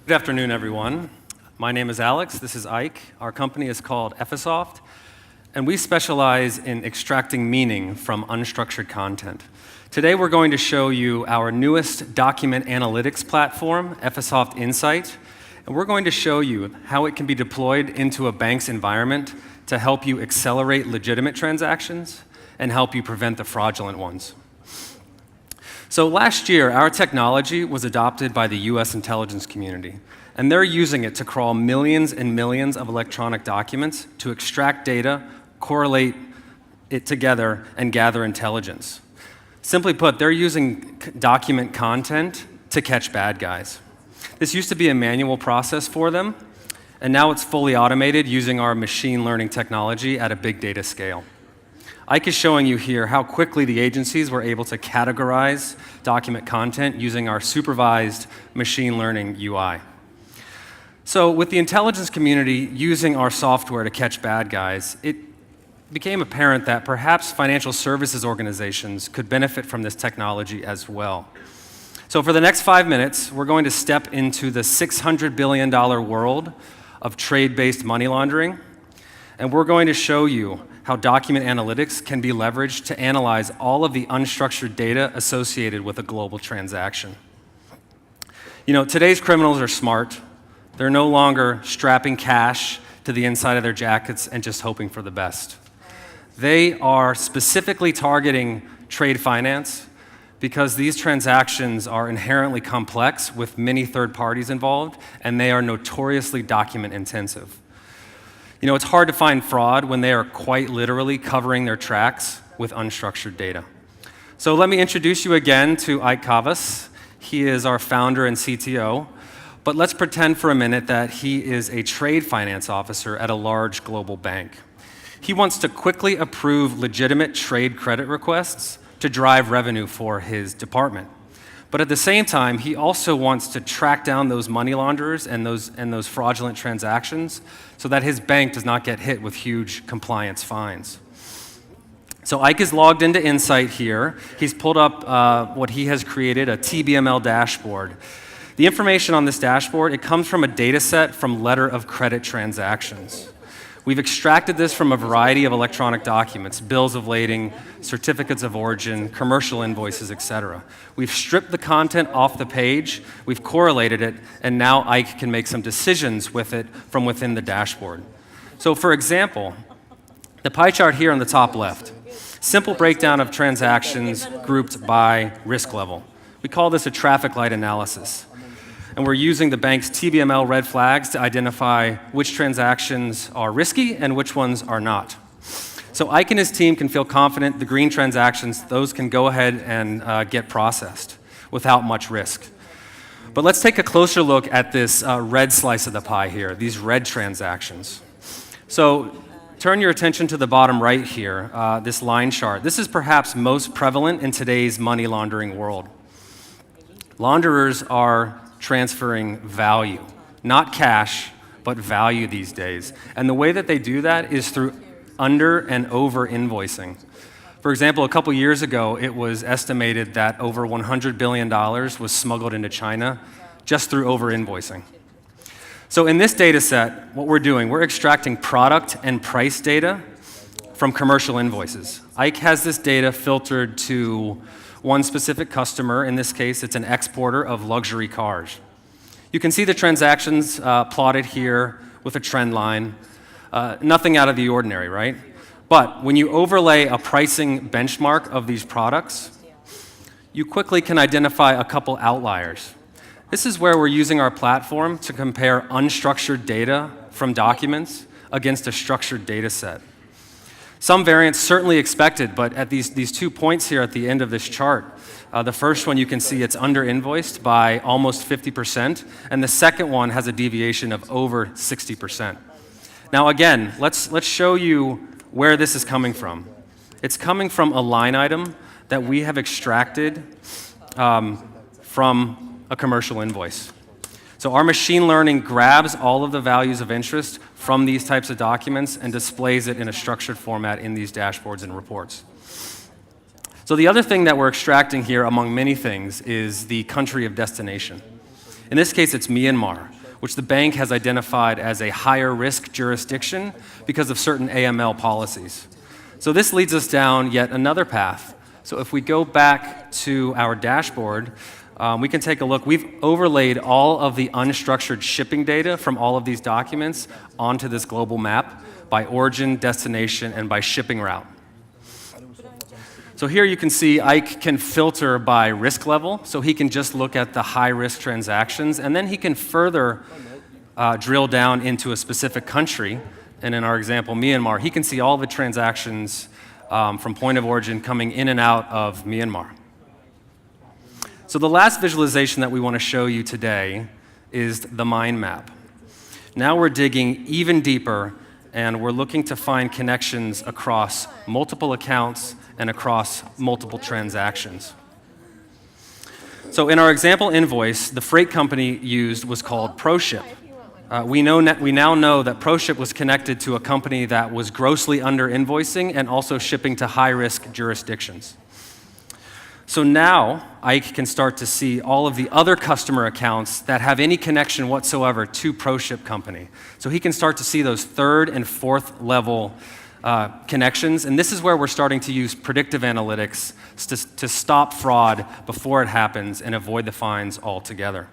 Good afternoon, everyone. My name is Alex. This is Ike. Our company is called Ephesoft, and we specialize in extracting meaning from unstructured content. Today, we're going to show you our newest document analytics platform, Ephesoft Insight, and we're going to show you how it can be deployed into a bank's environment to help you accelerate legitimate transactions and help you prevent the fraudulent ones. So last year, our technology was adopted by the US intelligence community, and they're using it to crawl millions and millions of electronic documents to extract data, correlate it together, and gather intelligence. Simply put, they're using document content to catch bad guys. This used to be a manual process for them, and now it's fully automated using our machine learning technology at a big data scale. Ike is showing you here how quickly the agencies were able to categorize document content using our supervised machine learning UI. So with the intelligence community using our software to catch bad guys, it became apparent that perhaps financial services organizations could benefit from this technology as well. So for the next 5 minutes, we're going to step into the $600 billion world of trade-based money laundering, and we're going to show you how document analytics can be leveraged to analyze all of the unstructured data associated with a global transaction. You know, today's criminals are smart. They're no longer strapping cash to the inside of their jackets and just hoping for the best. They are specifically targeting trade finance because these transactions are inherently complex with many third parties involved, and they are notoriously document intensive. You know, it's hard to find fraud when they are quite literally covering their tracks with unstructured data. So let me introduce you again to Ike Kavas. He is our founder and CTO, but let's pretend for a minute that he is a trade finance officer at a large global bank. He wants to quickly approve legitimate trade credit requests to drive revenue for his department. But at the same time, he also wants to track down those money launderers and those fraudulent transactions so that his bank does not get hit with huge compliance fines. So Ike is logged into Insight here. He's pulled up what he has created, a TBML dashboard. The information on this dashboard, it comes from a data set from letter of credit transactions. We've extracted this from a variety of electronic documents, bills of lading, certificates of origin, commercial invoices, etc. We've stripped the content off the page, we've correlated it, and now Ike can make some decisions with it from within the dashboard. So for example, the pie chart here on the top left, simple breakdown of transactions grouped by risk level. We call this a traffic light analysis. And we're using the bank's TBML red flags to identify which transactions are risky and which ones are not. So Ike and his team can feel confident the green transactions, those can go ahead and get processed without much risk. But let's take a closer look at this red slice of the pie here, these red transactions. So turn your attention to the bottom right here, this line chart. This is perhaps most prevalent in today's money laundering world. Launderers are transferring value, not cash, but value these days. And the way that they do that is through under and over invoicing. For example, a couple years ago, it was estimated that over $100 billion was smuggled into China just through over invoicing. So in this data set, what we're doing, we're extracting product and price data from commercial invoices. Ike has this data filtered to one specific customer. In this case, it's an exporter of luxury cars. You can see the transactions plotted here with a trend line. Nothing out of the ordinary, right? But when you overlay a pricing benchmark of these products, you quickly can identify a couple outliers. This is where we're using our platform to compare unstructured data from documents against a structured data set. Some variance certainly expected, but at these 2 points here at the end of this chart, the first one you can see it's under-invoiced by almost 50%, and the second one has a deviation of over 60%. Now again, let's show you where this is coming from. It's coming from a line item that we have extracted from a commercial invoice. So our machine learning grabs all of the values of interest from these types of documents and displays it in a structured format in these dashboards and reports. So the other thing that we're extracting here, among many things, is the country of destination. In this case, it's Myanmar, which the bank has identified as a higher risk jurisdiction because of certain AML policies. So this leads us down yet another path. So if we go back to our dashboard, we can take a look. We've overlaid all of the unstructured shipping data from all of these documents onto this global map by origin, destination, and by shipping route. So here you can see Ike can filter by risk level, so he can just look at the high-risk transactions, and then he can further drill down into a specific country. And in our example, Myanmar, he can see all the transactions from point of origin coming in and out of Myanmar. So the last visualization that we want to show you today is the mind map. Now we're digging even deeper, and we're looking to find connections across multiple accounts and across multiple transactions. So in our example invoice, the freight company used was called ProShip. We now know that ProShip was connected to a company that was grossly under invoicing and also shipping to high-risk jurisdictions. So now Ike can start to see all of the other customer accounts that have any connection whatsoever to ProShip company. So he can start to see those third and fourth level connections, and this is where we're starting to use predictive analytics to stop fraud before it happens and avoid the fines altogether.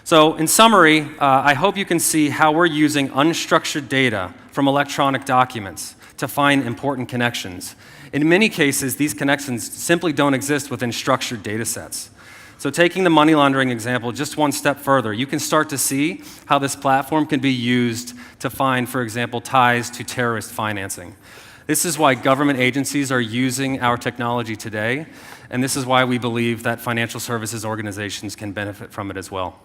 So in summary, I hope you can see how we're using unstructured data from electronic documents to find important connections. In many cases, these connections simply don't exist within structured data sets. So taking the money laundering example just one step further, you can start to see how this platform can be used to find, for example, ties to terrorist financing. This is why government agencies are using our technology today, and this is why we believe that financial services organizations can benefit from it as well.